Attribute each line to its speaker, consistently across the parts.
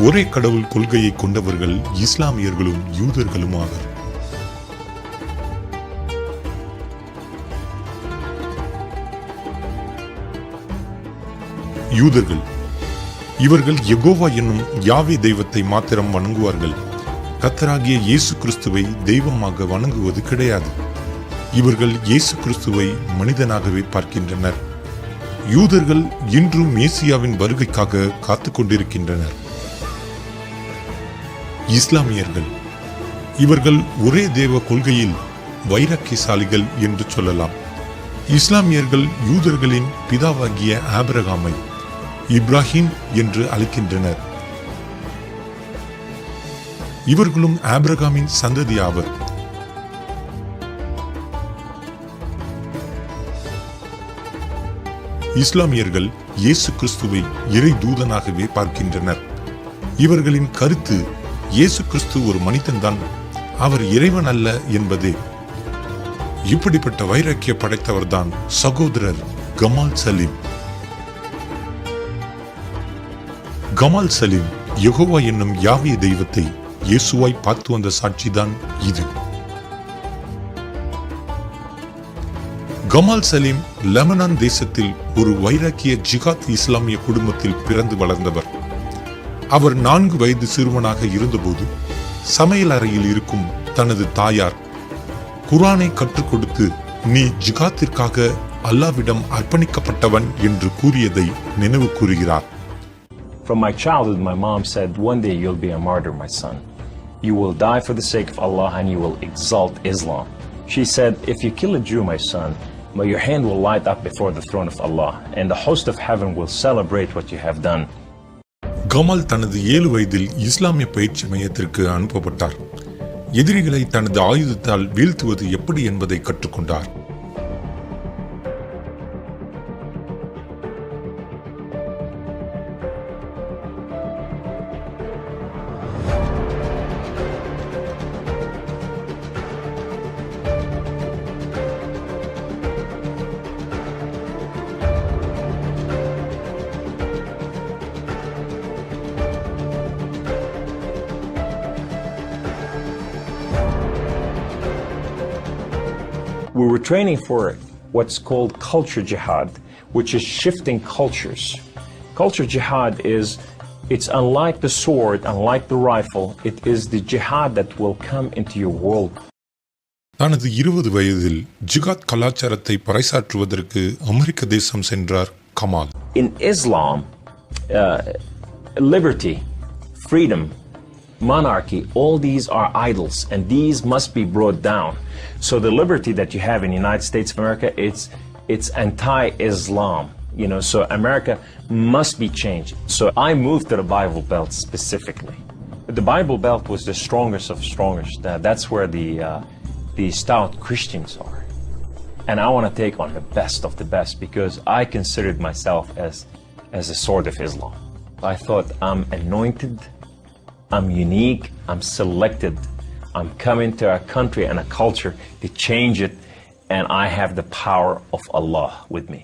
Speaker 1: ஒரே கடவுள் கொள்கையை கொண்டவர்கள் இஸ்லாமியர்களும் யூதர்களும் ஆவர். யூதர்கள் இவர்கள் யெகோவா என்னும் யாவே தெய்வத்தை மாத்திரம் வணங்குவார்கள். கர்த்தராகிய இயேசு கிறிஸ்துவை தெய்வமாக வணங்குவது கிடையாது. இவர்கள் இயேசு கிறிஸ்துவை மனிதனாகவே பார்க்கின்றனர். யூதர்கள் இன்றும் மேசியாவின் வருகைக்காக காத்துக் கொண்டிருக்கின்றனர். இஸ்லாமியர்கள் இவர்கள் ஒரே தேவ கொள்கையில் வைராக்கியசாலிகள் என்று சொல்லலாம். இஸ்லாமியர்கள் யூதர்களின் பிதாவாகிய ஆபிரகாமை இப்ராஹிம் என்று அழைக்கின்றனர். இவர்களும் ஆபிரகாமின் சந்ததி ஆவர். இஸ்லாமியர்கள் இயேசு கிறிஸ்துவை இறை தூதனாகவே பார்க்கின்றனர். இவர்களின் கருத்து இயேசு கிறிஸ்து ஒரு மனிதன்தான், அவர் இறைவன் அல்ல என்பதே. இப்படிப்பட்ட வைராக்கிய படைத்தவர்தான் சகோதரர் கமால் சலீம். கமால் சலீம் யெகோவா என்னும் யாவே தெய்வத்தை இயேசுவாய் பார்த்து வந்த சாட்சிதான் இது. கமால் சலீம் லெபனான் தேசத்தில் ஒரு வைராக்கிய ஜிகாத் இஸ்லாமிய குடும்பத்தில் பிறந்து வளர்ந்தவர். அவர் 4 வயது சிறுவனாக இருந்தபோது சமையல் அறையில் இருக்கும் தனது தாயார் குர்ஆனை கற்றுக் கொடுத்து, நீ ஜிகாத்திற்காக அல்லாஹ்விடம் அர்ப்பணிக்கப்பட்டவன் என்று கூறியதை நினைவு கூறுகிறார்.
Speaker 2: From my childhood, my mom said, one day you'll be a martyr, my son. You will die for the sake of Allah and you will exalt Islam. She said, if you kill a Jew, my son, your hand will light up before the throne of Allah and the host of heaven will celebrate what you have done.
Speaker 1: Kamal தனது 7 வயதில் இஸ்லாமிய பயிற்சி மையத்திற்கு அனுப்பப்பட்டார். எதிரிகளை தனது ஆயுதத்தால் வீழ்த்துவது எப்படி என்பதை கற்றுக்கொண்டார்.
Speaker 2: We were training for what's called culture jihad, which is shifting cultures. Culture jihad it's unlike the sword, unlike the rifle, it is the jihad that will come into your world.
Speaker 1: தனது 20 வயதில் ஜிகாத் கலாச்சாரத்தை பறைசாற்றுவதற்கு அமெரிக்க தேசம் சென்றார் Kamal.
Speaker 2: In Islam, liberty, freedom, monarchy, all these are idols and these must be brought down. So the liberty that you have in the United States of America, it's anti-Islam, so America must be changed. So I moved to the Bible Belt specifically. The Bible Belt was the strongest of strongest. That's where the stout Christians are. And I want to take on the best of the best because I considered myself as a sword of Islam. I thought I'm anointed, I'm unique, I'm selected, I'm coming to a country and a culture to change it and I have the power of Allah with me.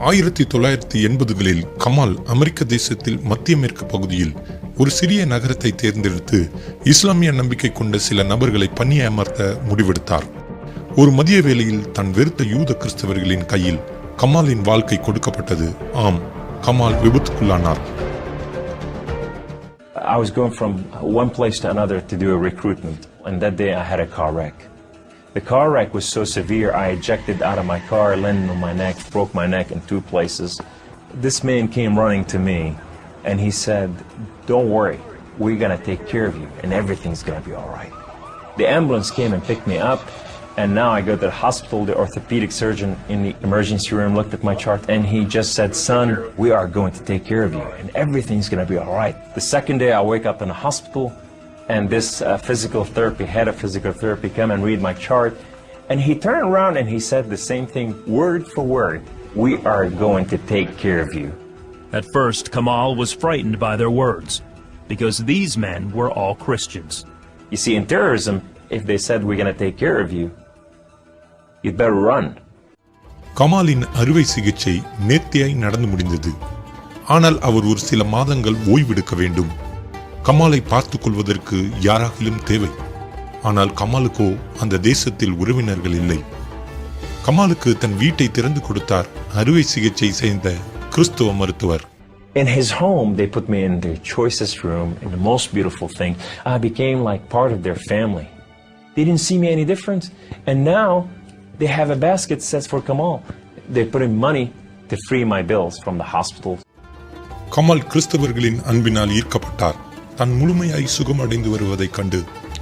Speaker 1: 1980களில் Kamal அமெரிக்க தேசத்தில் மத்திய மேற்கு பகுதியில் ஒரு சிறிய நகரத்தை தேர்ந்தெடுத்து இஸ்லாமிய நம்பிக்கை கொண்ட சில நபர்களை பணியமர்த்த முடிவெடுத்தார். ஒரு மதிய வேளையில் தன் வெறுத்த யூத கிறிஸ்தவர்களின் கையில் கமாலின் வாழ்க்கை கொடுக்கப்பட்டது. ஆம், Kamal விபத்துக்குள்ளானார்.
Speaker 2: I was going from one place to another to do a recruitment, and that day I had a car wreck. The car wreck was so severe, I ejected out of my car, landed on my neck, broke my neck in 2 places. This man came running to me, and he said, don't worry, we're going to take care of you, and everything's going to be all right. The ambulance came and picked me up, and now I go to the hospital. The orthopedic surgeon in the emergency room looked at my chart and he just said, son, we are going to take care of you and everything's going to be all right. The second day I wake up in the hospital and this head of physical therapy come and read my chart and he turned around and he said the same thing word for word. We are going to take care of you.
Speaker 3: At first, Kamaal was frightened by their words because these men were all Christians.
Speaker 2: You see, in terrorism, if they said we're going to take care of you, you'd better run.
Speaker 1: கமாலின் அறுவை சிகிச்சை நேர்த்தியாய் நடந்து முடிந்தது. ஆனால் அவர் ஒரு சில மாதங்கள் ஓய்வெடுக்க வேண்டும். கமாலை பார்த்துக் கொள்வதற்கு யாராகிலும் தேவை. ஆனால் கமாலுக்கோ அந்த தேசத்தில் உறவினர்கள் இல்லை. கமாலுக்கு தன் வீட்டை திறந்து கொடுத்தார் அறுவை சிகிச்சை செய்த கிறிஸ்துவ மருத்துவர்.
Speaker 2: In his home, they put me in their choicest room, in the most beautiful thing. I became like part of their family. They didn't see me any different. And now, they have a basket set for Kamal. They put in money to free my bills from the hospital.
Speaker 1: Kamal கிறிஸ்தவர்களின் அன்பினால் ஈர்க்கப்பட்டார். தன் முழுமையாய் சுகமடைந்து வருவதைக் கண்டு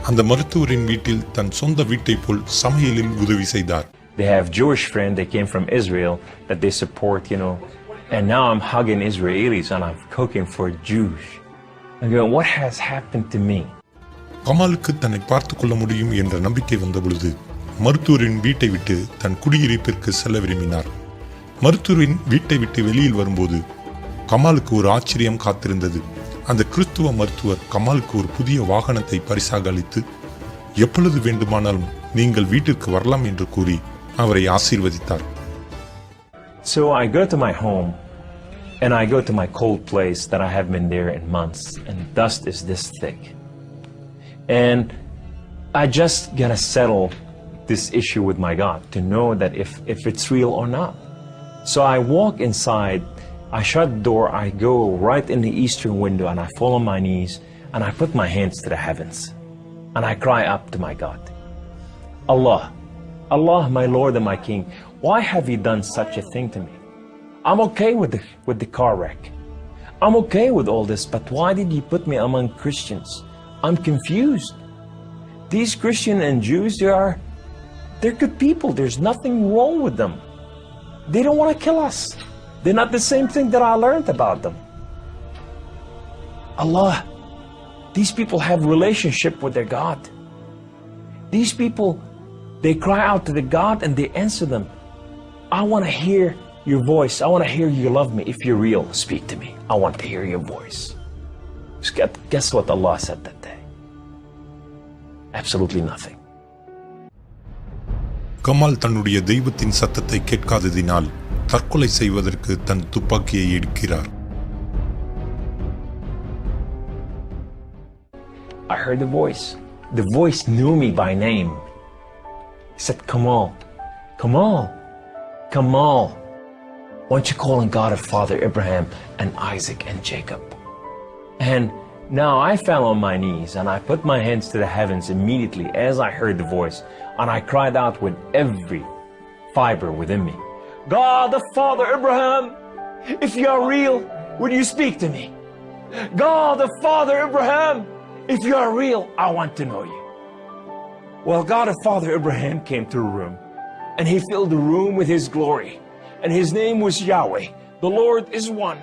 Speaker 1: அந்த மருத்துவரின் வீட்டில் தன் சொந்த வீட்டை போல் சமையலில் உதவி செய்தார்.
Speaker 2: They have Jewish friends that came from Israel that they support, and now I'm hugging Israelis and I'm cooking for Jews. I'm going, what has happened to me?
Speaker 1: கமாலுக்கு தன்னை பார்த்துக் கொள்ள முடியும் என்ற நம்பிக்கை வந்த பொழுது மருத்துவரின் வீட்டை விட்டு தன் குடியிருப்பிற்கு செல்ல விரும்பினார். மருத்துவரின் வீட்டை விட்டு வெளியில் வரும்போது கமாலுக்கு ஒரு ஆச்சரியம் காத்திருந்தது. அந்த கிறிஸ்துவ மருத்துவர் கமாலுக்கு ஒரு புதிய வாகனத்தை பரிசாக அளித்து எப்பொழுது வேண்டுமானாலும் நீங்கள் வீட்டிற்கு வரலாம் என்று கூறி அவரை ஆசீர்வதித்தார்.
Speaker 2: So I go to my home and I go to my cold place that I haven't been there in months, and dust is this thick. And I just gotta settle this issue with my God to know that if it's real or not. So I walk inside, I shut the door, I go right in the eastern window and I fall on my knees and I put my hands to the heavens and I cry up to my God. Allah, Allah, my Lord and my King, why have you done such a thing to me? I'm okay with the car wreck. I'm okay with all this, but why did you put me among Christians? I'm confused. These Christians and Jews, they're good people. There's nothing wrong with them. They don't want to kill us. They're not the same thing that I learned about them. Allah, these people have relationship with their God. These people, they cry out to the God and they answer them. I want to hear your voice. I want to hear you love me. If you're real, speak to me. I want to hear your voice. Guess what Allah said that day? Absolutely nothing.
Speaker 1: Kamal தன்னுடைய தெய்வத்தின் சத்தத்தை கேட்காததினால் தற்கொலை செய்வதற்கு தன் துப்பாக்கியை எடுக்கிறார்.
Speaker 2: I heard the voice. The voice knew me by name. He said, Kamal, Kamal, Kamal. Why don't you call on God of Father Abraham and Isaac and Jacob? And now I fell on my knees and I put my hands to the heavens immediately as I heard the voice, and I cried out with every fiber within me, God of Father Abraham, if you are real, would you speak to me? God of Father Abraham, if you are real, I want to know you. Well, God of Father Abraham came to the room, and he filled the room with his glory, and his name was Yahweh. The Lord is one.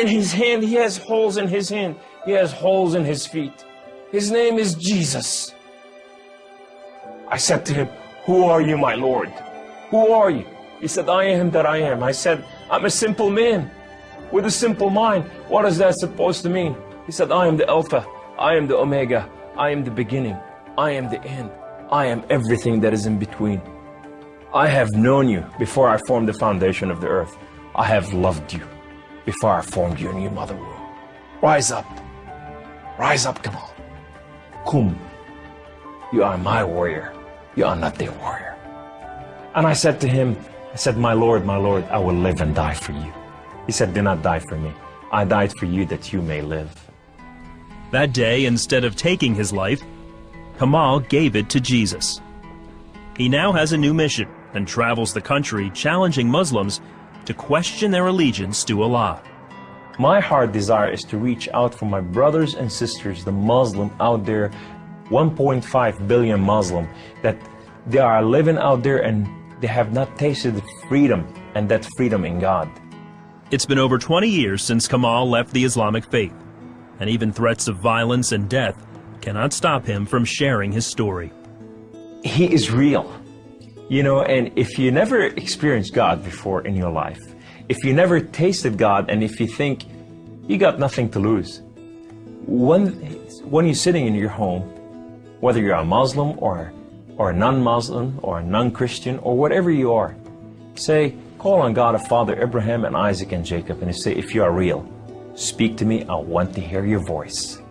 Speaker 2: In his hand, he has holes in his hand. He has holes in his feet. His name is Jesus. I said to him, who are you, my Lord? Who are you? He said, I am that I am. I said, I'm a simple man with a simple mind. What is that supposed to mean? He said, I am the Alpha. I am the Omega. I am the beginning. I am the end. I am everything that is in between. I have known you before I formed the foundation of the earth. I have loved you before I formed you in your mother womb. Rise up. Rise up, Kamal. Kum. You are my warrior. You are not their warrior. And I said to him, my Lord, I will live and die for you. He said, do not die for me. I died for you that you may live.
Speaker 3: That day, instead of taking his life, Kamal gave it to Jesus. He now has a new mission and travels the country challenging Muslims to question their allegiance to Allah.
Speaker 2: My heart desire is to reach out for my brothers and sisters, the Muslim out there, 1.5 billion Muslim, that they are living out there and they have not tasted freedom, and that freedom in God.
Speaker 3: It's been over 20 years since Kamal left the Islamic faith, and even threats of violence and death cannot stop him from sharing his story.
Speaker 2: He is real. And if you never experienced God before in your life, if you never tasted God, and if you think you got nothing to lose, when you're sitting in your home, whether you're a Muslim or a non-Muslim or a non-Christian or whatever you are, say, Call on God of Father Abraham and Isaac and Jacob, and you say, if you are real, speak to me, I want to hear your voice.